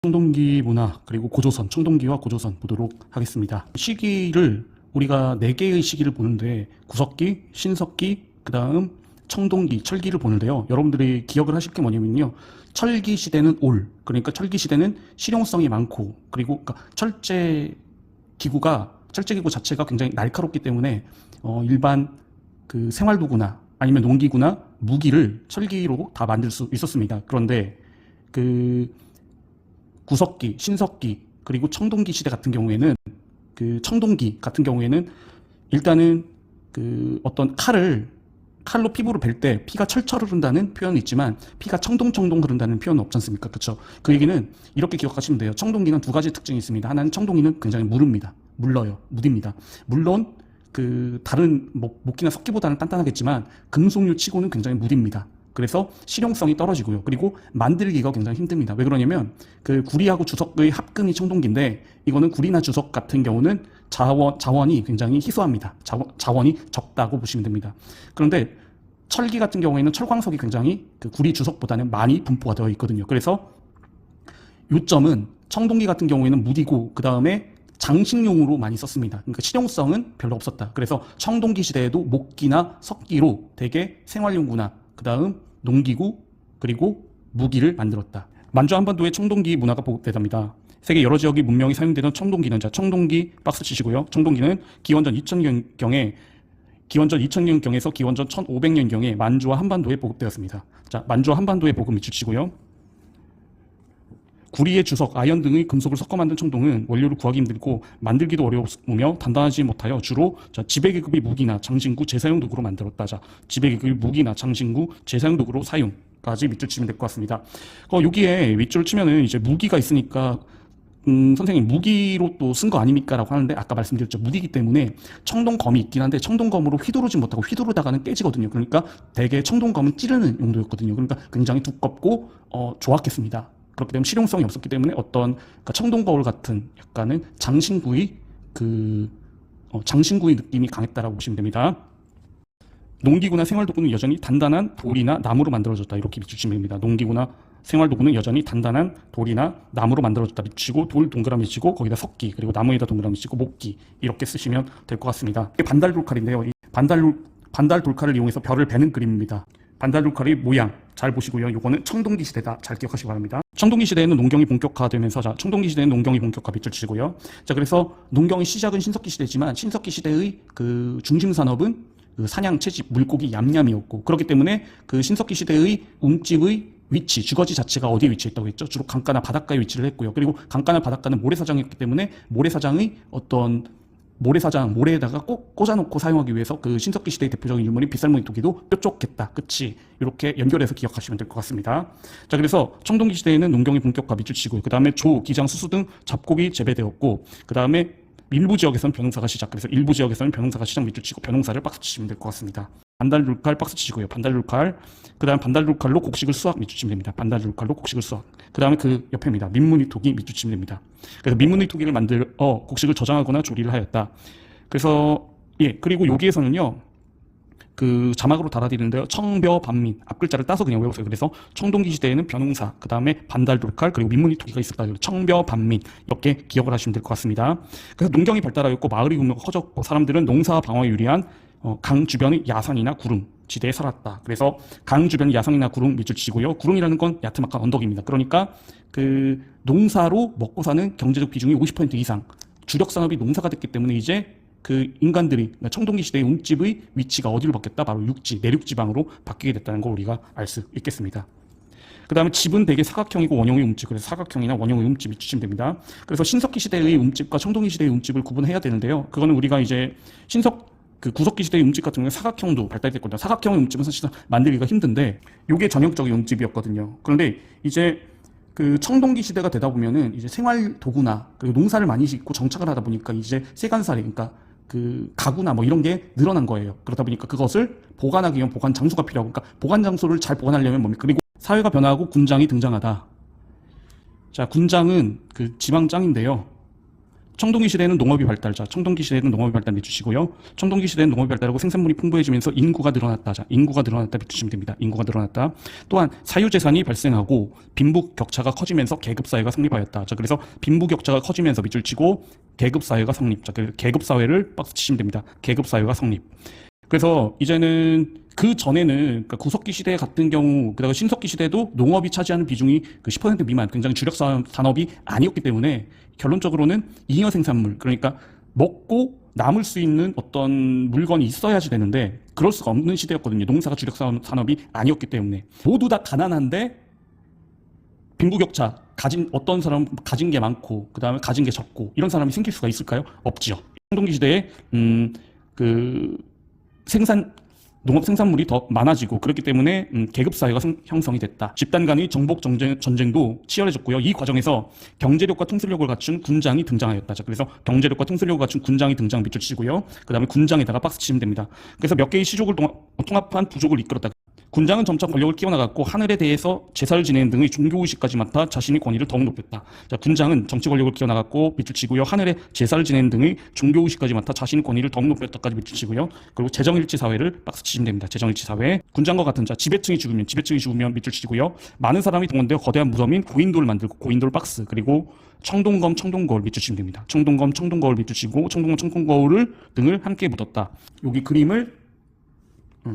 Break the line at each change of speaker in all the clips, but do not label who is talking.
청동기 문화 그리고 고조선, 청동기와 고조선 보도록 하겠습니다. 시기를 우리가 4개의 시기를 보는데 구석기, 신석기, 그 다음 청동기, 철기를 보는데요. 여러분들이 기억을 하실 게 뭐냐면요. 철기 시대는 올, 그러니까 철기 시대는 실용성이 많고, 그리고 그러니까 철제 기구 자체가 굉장히 날카롭기 때문에 일반 그 생활도구나 아니면 농기구나 무기를 철기로 다 만들 수 있었습니다. 그런데 그 구석기, 신석기, 그리고 청동기 시대 같은 경우에는 일단은 그 어떤 칼로 피부를 벨 때 피가 철철 흐른다는 표현이 있지만 피가 청동청동 흐른다는 표현은 없지 않습니까? 그렇죠? 그 얘기는 이렇게 기억하시면 돼요. 청동기는 2가지 특징이 있습니다. 하나는 청동기는 굉장히 무딥니다. 물론 그 다른 목기나 석기보다는 단단하겠지만 금속류 치고는 굉장히 무딥니다. 그래서 실용성이 떨어지고요. 그리고 만들기가 굉장히 힘듭니다. 왜 그러냐면 그 구리하고 주석의 합금이 청동기인데 이거는 구리나 주석 같은 경우는 자원이 굉장히 희소합니다. 자원이 적다고 보시면 됩니다. 그런데 철기 같은 경우에는 철광석이 굉장히 그 구리 주석보다는 많이 분포가 되어 있거든요. 그래서 요점은 청동기 같은 경우에는 무디고 그 다음에 장식용으로 많이 썼습니다. 그러니까 실용성은 별로 없었다. 그래서 청동기 시대에도 목기나 석기로 대개 생활용구나 그 다음 농기구 그리고 무기를 만들었다. 만주 한반도의 청동기 문화가 보급되답니다. 세계 여러 지역의 문명이 사용되는 청동기는 청동기 박스 치시고요. 청동기는 기원전 2000년경에서 기원전 1500년경에 만주와 한반도에 보급되었습니다. 자, 만주와 한반도에 보급 밑줄 치고요. 구리의 주석, 아연 등의 금속을 섞어 만든 청동은 원료를 구하기 힘들고 만들기도 어려우며 단단하지 못하여 주로 지배계급의 무기나 장신구, 재사용 도구로 만들었다. 자, 지배계급의 무기나 장신구, 재사용 도구로 사용까지 밑줄 치면 될 것 같습니다. 여기에 밑줄 치면은 이제 무기가 있으니까 선생님 무기로 또 쓴 거 아닙니까? 라고 하는데 아까 말씀드렸죠. 무기이기 때문에 청동검이 있긴 한데 청동검으로 휘두르지 못하고 휘두르다가는 깨지거든요. 그러니까 대개 청동검은 찌르는 용도였거든요. 그러니까 굉장히 두껍고 조악했습니다. 그렇기 때문에 실용성이 없었기 때문에 그러니까 청동거울 같은 약간은 장신구의 느낌이 강했다라고 보시면 됩니다. 농기구나 생활도구는 여전히 단단한 돌이나 나무로 만들어졌다. 이렇게 밑줄치면 됩니다. 농기구나 생활도구는 여전히 단단한 돌이나 나무로 만들어졌다. 밑치고 돌 동그라미 치고 거기다 석기 그리고 나무에다 동그라미 치고 목기 이렇게 쓰시면 될 것 같습니다. 이게 반달돌칼인데요. 이 반달돌칼을 이용해서 별을 베는 그림입니다. 반달돌칼의 모양 잘 보시고요. 이거는 청동기 시대다. 잘 기억하시기 바랍니다. 청동기 시대에는 농경이 본격화되면서 청동기 시대에는 농경이 본격화 밑줄 치고요. 자, 그래서 농경의 시작은 신석기 시대지만 신석기 시대의 그 중심 산업은 그 사냥, 채집, 물고기, 얌얌이었고 그렇기 때문에 그 신석기 시대의 움집의 위치, 주거지 자체가 어디에 위치했다고 했죠? 주로 강가나 바닷가에 위치를 했고요. 그리고 강가나 바닷가는 모래사장이었기 때문에 모래사장의 모래에다가 꼭 꽂아놓고 사용하기 위해서 그 신석기 시대의 대표적인 유물인 빗살무늬 토기도 뾰족했다. 끝이 이렇게 연결해서 기억하시면 될 것 같습니다. 자, 그래서 청동기 시대에는 농경이 본격화 밑줄 치고 그 다음에 조, 기장, 수수 등 잡곡이 재배되었고 그 다음에 일부 지역에서는 벼농사가 시작. 그래서 일부 지역에서는 벼농사가 시작 밑줄 치고 벼농사를 박스 치시면 될 것 같습니다. 반달룰칼 박스 치시고요. 반달룰칼. 그 다음 반달룰칼로 곡식을 수확 밑줄 치면 됩니다. 반달룰칼로 곡식을 수확. 그 다음에 그 옆에입니다. 민무늬 토기 밑줄 치면 됩니다. 그래서 민무늬 토기를 곡식을 저장하거나 조리를 하였다. 그래서 그리고 여기에서는요. 그 자막으로 달아드리는데요. 청벼반민 앞글자를 따서 그냥 외우세요. 그래서 청동기 시대에는 벼농사, 그 다음에 반달돌칼, 그리고 민무늬 토기가 있었다. 청벼반민 이렇게 기억을 하시면 될 것 같습니다. 그래서 농경이 발달하였고 마을의 규모가 커졌고 사람들은 농사 방어에 유리한 강 주변의 야산이나 구릉 지대에 살았다. 그래서 강 주변 야산이나 구릉 밑줄 치고요. 구릉이라는 건 야트막한 언덕입니다. 그러니까 그 농사로 먹고 사는 경제적 비중이 50% 이상 주력 산업이 농사가 됐기 때문에 이제 그 인간들이 그러니까 청동기 시대의 움집의 위치가 어디로 바뀌었다? 바로 내륙 지방으로 바뀌게 됐다는 걸 우리가 알 수 있겠습니다. 그 다음에 집은 대개 사각형이고 원형의 움집, 그래서 사각형이나 원형의 움집 밑주시면 됩니다. 그래서 신석기 시대의 움집과 청동기 시대의 움집을 구분해야 되는데요. 그거는 우리가 이제 구석기 시대의 움집 같은 경우에 사각형도 발달됐거든요. 사각형의 움집은 사실 만들기가 힘든데 이게 전형적인 움집이었거든요. 그런데 이제 그 청동기 시대가 되다 보면은 이제 생활 도구나 그리고 농사를 많이 짓고 정착을 하다 보니까 이제 세간살이 그러니까 그 가구나 뭐 이런 게 늘어난 거예요. 그러다 보니까 그것을 보관하기 위한 보관 장소가 필요하고 그러니까 보관 장소를 잘 보관하려면 뭡니까? 그리고 사회가 변화하고 군장이 등장하다. 자, 군장은 그 지방장인데요. 청동기 시대에는 농업이 발달. 자, 청동기 시대에는 농업이 발달 밑주시고요. 청동기 시대에는 농업이 발달하고 생산물이 풍부해지면서 인구가 늘어났다. 자, 인구가 늘어났다 밑주시면 됩니다. 인구가 늘어났다. 또한 사유재산이 발생하고 빈부격차가 커지면서 계급사회가 성립하였다. 자, 그래서 빈부격차가 커지면서 밑줄 치고 계급사회가 성립. 자, 그래서 계급사회를 박스 치시면 됩니다. 계급사회가 성립. 그래서 이제는 그 전에는 그러니까 구석기 시대 같은 경우, 그다가 신석기 시대도 농업이 차지하는 비중이 그 10% 미만, 굉장히 주력 산업이 아니었기 때문에 결론적으로는 잉여 생산물, 그러니까 먹고 남을 수 있는 어떤 물건이 있어야지 되는데 그럴 수가 없는 시대였거든요. 농사가 주력 산업이 아니었기 때문에 모두 다 가난한데 빈부격차, 가진 어떤 사람 가진 게 많고 그다음에 가진 게 적고 이런 사람이 생길 수가 있을까요? 없지요. 청동기 시대에 그 농업 생산물이 더 많아지고 그렇기 때문에 계급 사회가 형성이 됐다. 집단 간의 정복 전쟁도 치열해졌고요. 이 과정에서 경제력과 통솔력을 갖춘 군장이 등장하였다. 자, 그래서 경제력과 통솔력을 갖춘 군장이 등장 밑줄 치고요. 그다음에 군장에다가 박스 치면 됩니다. 그래서 몇 개의 시족을 통합한 부족을 이끌었다. 군장은 점차 권력을 키워나갔고 하늘에 대해서 제사를 지내는 등의 종교의식까지 맡아 자신의 권위를 더욱 높였다. 자, 군장은 정치 권력을 키워나갔고 밑줄 치고요. 하늘에 제사를 지내는 등의 종교의식까지 맡아 자신의 권위를 더욱 높였다까지 밑줄 치고요. 그리고 재정일치 사회를 박스 치시면 됩니다. 재정일치 사회. 군장과 같은 자, 지배층이 죽으면 밑줄 치고요. 많은 사람이 동원되어 거대한 무덤인 고인돌을 만들고 고인돌 박스, 그리고 청동검, 청동거울 밑줄 치면 됩니다. 청동검, 청동거울 밑줄 치고 청동검, 청동거울을 등을 함께 묻었다. 여기 그림을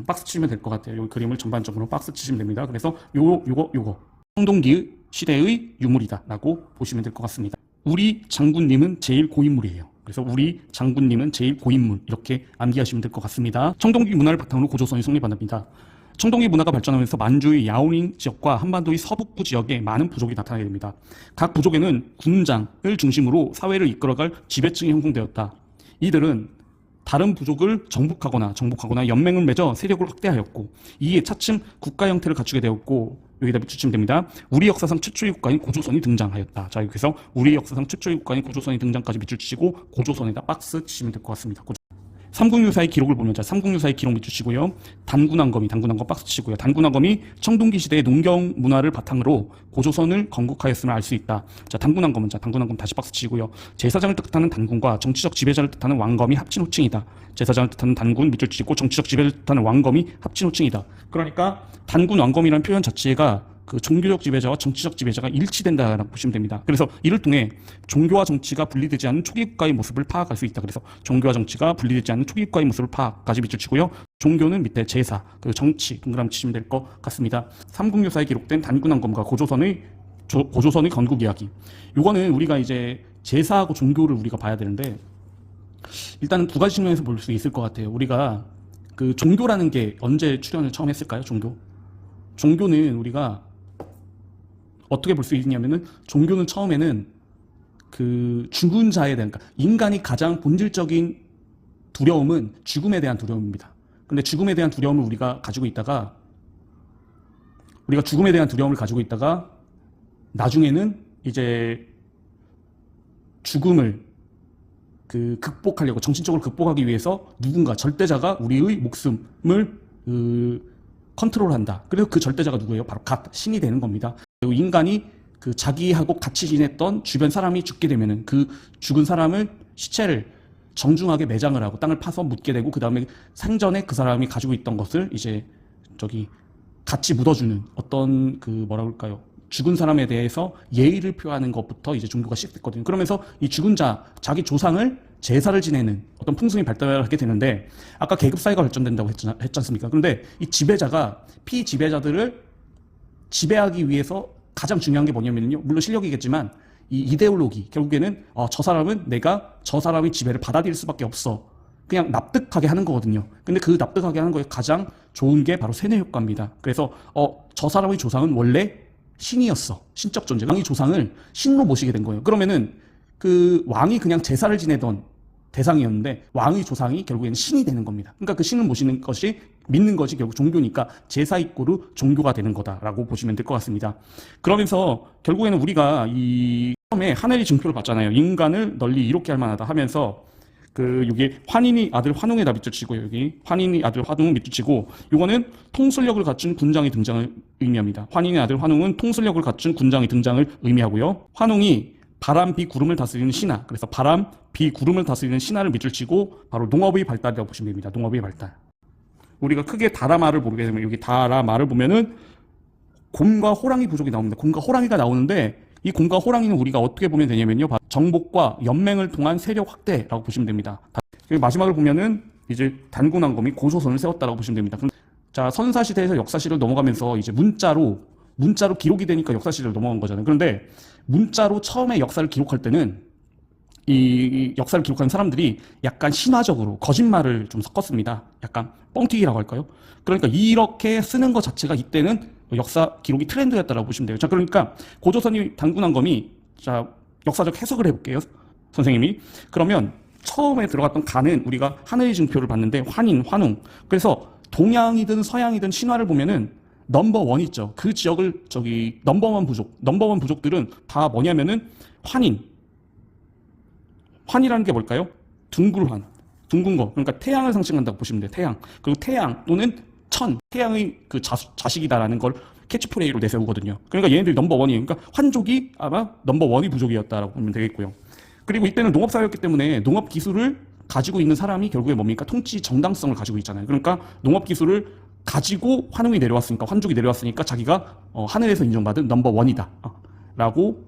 박스 치면 될 것 같아요. 이 그림을 전반적으로 박스 치시면 됩니다. 그래서 요거 청동기 시대의 유물이다라고 보시면 될 것 같습니다. 우리 장군님은 제일 고인물이에요. 그래서 우리 장군님은 제일 고인물, 이렇게 암기하시면 될 것 같습니다. 청동기 문화를 바탕으로 고조선이 성립합니다. 청동기 문화가 발전하면서 만주의 야오밍 지역과 한반도의 서북부 지역에 많은 부족이 나타나게 됩니다. 각 부족에는 군장을 중심으로 사회를 이끌어갈 지배층이 형성되었다. 이들은 다른 부족을 정복하거나 연맹을 맺어 세력을 확대하였고 이에 차츰 국가 형태를 갖추게 되었고 여기다 밑주치면 됩니다. 우리 역사상 최초의 국가인 고조선이 등장하였다. 자, 여기서 우리 역사상 최초의 국가인 고조선이 등장까지 밑줄치시고 고조선에다 박스 치시면 될 것 같습니다. 삼국유사의 기록을 보면, 자, 삼국유사의 기록 밑주시고요. 단군왕검 박스 치고요. 단군왕검이 청동기 시대의 농경 문화를 바탕으로 고조선을 건국하였음을 알 수 있다. 자, 단군왕검 다시 박스 치고요. 제사장을 뜻하는 단군과 정치적 지배자를 뜻하는 왕검이 합친 호칭이다. 제사장을 뜻하는 단군 밑줄 치고 정치적 지배를 뜻하는 왕검이 합친 호칭이다. 그러니까 단군 왕검이라는 표현 자체가 그 종교적 지배자와 정치적 지배자가 일치된다라고 보시면 됩니다. 그래서 이를 통해 종교와 정치가 분리되지 않는 초기 국가의 모습을 파악할 수 있다. 그래서 종교와 정치가 분리되지 않는 초기 국가의 모습을 파악까지 밑줄 치고요. 종교는 밑에 제사, 그리고 정치 동그라미 치시면 될 것 같습니다. 삼국유사에 기록된 단군왕검과 고조선의 건국 이야기. 요거는 우리가 이제 제사하고 종교를 우리가 봐야 되는데 일단은 두 가지 측면에서 볼 수 있을 것 같아요. 우리가 그 종교라는 게 언제 출현을 처음 했을까요? 종교는 우리가 어떻게 볼 수 있냐면은 종교는 처음에는 그 죽은 자에 대한, 그러니까 인간이 가장 본질적인 두려움은 죽음에 대한 두려움입니다. 근데 죽음에 대한 두려움을 우리가 죽음에 대한 두려움을 가지고 있다가 나중에는 이제 죽음을 극복하려고, 정신적으로 극복하기 위해서 누군가 절대자가 우리의 목숨을 컨트롤한다. 그래서 그 절대자가 누구예요? 바로 신이 되는 겁니다. 그리고 인간이 그 자기하고 같이 지냈던 주변 사람이 죽게 되면은 그 죽은 사람을 시체를 정중하게 매장을 하고 땅을 파서 묻게 되고 그 다음에 생전에 그 사람이 가지고 있던 것을 이제 같이 묻어주는 어떤 죽은 사람에 대해서 예의를 표하는 것부터 이제 종교가 시작됐거든요. 그러면서 이 죽은 자기 조상을 제사를 지내는 어떤 풍습이 발달하게 되는데 아까 계급사회가 발전된다고 했지 않습니까? 그런데 이 지배자가 피지배자들을 지배하기 위해서 가장 중요한 게 뭐냐면요. 물론 실력이겠지만 이 이데올로기, 결국에는 저 사람은 내가 저 사람의 지배를 받아들일 수밖에 없어. 그냥 납득하게 하는 거거든요. 근데 그 납득하게 하는 거에 가장 좋은 게 바로 세뇌 효과입니다. 그래서 저 사람의 조상은 원래 신이었어. 신적 존재. 왕의 조상을 신로 모시게 된 거예요. 그러면은 그 왕이 그냥 제사를 지내던 대상이었는데 왕의 조상이 결국에는 신이 되는 겁니다. 그러니까 그 신을 모시는 것이, 믿는 것이 결국 종교니까 제사 이꼬르 종교가 되는 거다라고 보시면 될 것 같습니다. 그러면서 결국에는 우리가 이 처음에 하늘이 증표를 받잖아요. 인간을 널리 이롭게 할 만하다 하면서 여기 환인이 아들 환웅에다 밑줄 치고, 여기 환인이 아들 환웅 밑줄 치고, 요거는 통솔력을 갖춘 군장의 등장을 의미합니다. 환인의 아들 환웅은 통솔력을 갖춘 군장의 등장을 의미하고요. 환웅이 바람, 비, 구름을 다스리는 신하. 그래서 바람, 비, 구름을 다스리는 신하를 밑줄 치고 바로 농업의 발달이라고 보시면 됩니다. 농업의 발달. 우리가 크게 다라마를 보게 되면 여기 다라마를 보면은 곰과 호랑이 부족이 나옵니다. 곰과 호랑이가 나오는데 이 곰과 호랑이는 우리가 어떻게 보면 되냐면요. 정복과 연맹을 통한 세력 확대라고 보시면 됩니다. 마지막을 보면은 이제 단군왕검이 고조선을 세웠다라고 보시면 됩니다. 자, 선사시대에서 역사시를 넘어가면서 이제 문자로 기록이 되니까 역사시대를 넘어간 거잖아요. 그런데 문자로 처음에 역사를 기록할 때는 이 역사를 기록하는 사람들이 약간 신화적으로 거짓말을 좀 섞었습니다. 약간 뻥튀기라고 할까요? 그러니까 이렇게 쓰는 것 자체가 이때는 역사 기록이 트렌드였다라고 보시면 돼요. 자, 그러니까 고조선이 단군왕검이, 자, 역사적 해석을 해볼게요. 선생님이. 그러면 처음에 들어갔던 간은 우리가 하늘의 증표를 봤는데 환인, 환웅. 그래서 동양이든 서양이든 신화를 보면은 넘버원 있죠. 그 지역을 넘버원 부족들은 다 뭐냐면은 환이라는 게 뭘까요? 둥근 거. 그러니까 태양을 상징한다고 보시면 돼요. 태양. 그리고 태양 또는 태양의 그 자식이다라는 걸 캐치프레이로 내세우거든요. 그러니까 얘네들이 넘버원이에요. 그러니까 환족이 아마 넘버원이 부족이었다라고 보면 되겠고요. 그리고 이때는 농업사회였기 때문에 농업 기술을 가지고 있는 사람이 결국에 뭡니까? 통치 정당성을 가지고 있잖아요. 그러니까 농업 기술을 가지고 환웅이 내려왔으니까, 환족이 내려왔으니까 자기가 하늘에서 인정받은 넘버원이다 라고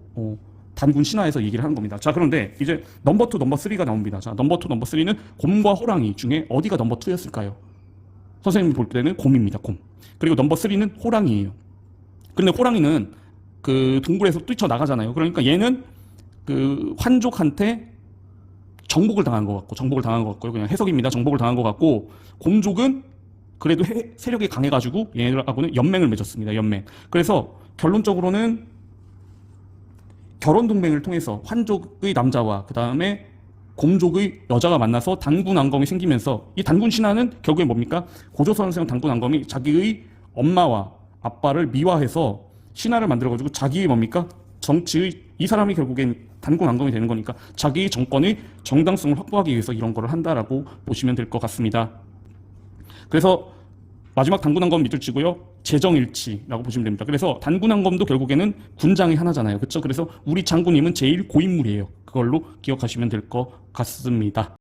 단군 신화에서 얘기를 하는 겁니다. 자, 그런데 이제 넘버 2, 넘버 3가 나옵니다. 자, 넘버 2, 넘버 3는 곰과 호랑이 중에 어디가 넘버 2였을까요? 선생님이 볼 때는 곰입니다. 곰. 그리고 넘버 3는 호랑이에요. 그런데 호랑이는 그 동굴에서 뛰쳐나가잖아요. 그러니까 얘는 그 환족한테 정복을 당한 것 같고요. 그냥 해석입니다. 정복을 당한 것 같고, 곰족은 그래도 세력이 강해가지고 얘네들하고는 연맹을 맺었습니다. 연맹. 그래서 결론적으로는 결혼 동맹을 통해서 환족의 남자와 그 다음에 곰족의 여자가 만나서 단군왕검이 생기면서 이 단군 신화는 결국에 뭡니까? 고조선을 세운 단군왕검이 자기의 엄마와 아빠를 미화해서 신화를 만들어가지고 자기의 뭡니까? 정치의, 이 사람이 결국엔 단군왕검이 되는 거니까 자기의 정권의 정당성을 확보하기 위해서 이런 거를 한다라고 보시면 될 것 같습니다. 그래서 마지막 단군왕검 밑줄 치고요. 재정일치라고 보시면 됩니다. 그래서 단군왕검도 결국에는 군장의 하나잖아요. 그렇죠? 그래서 우리 장군님은 제일 고인물이에요. 그걸로 기억하시면 될 것 같습니다.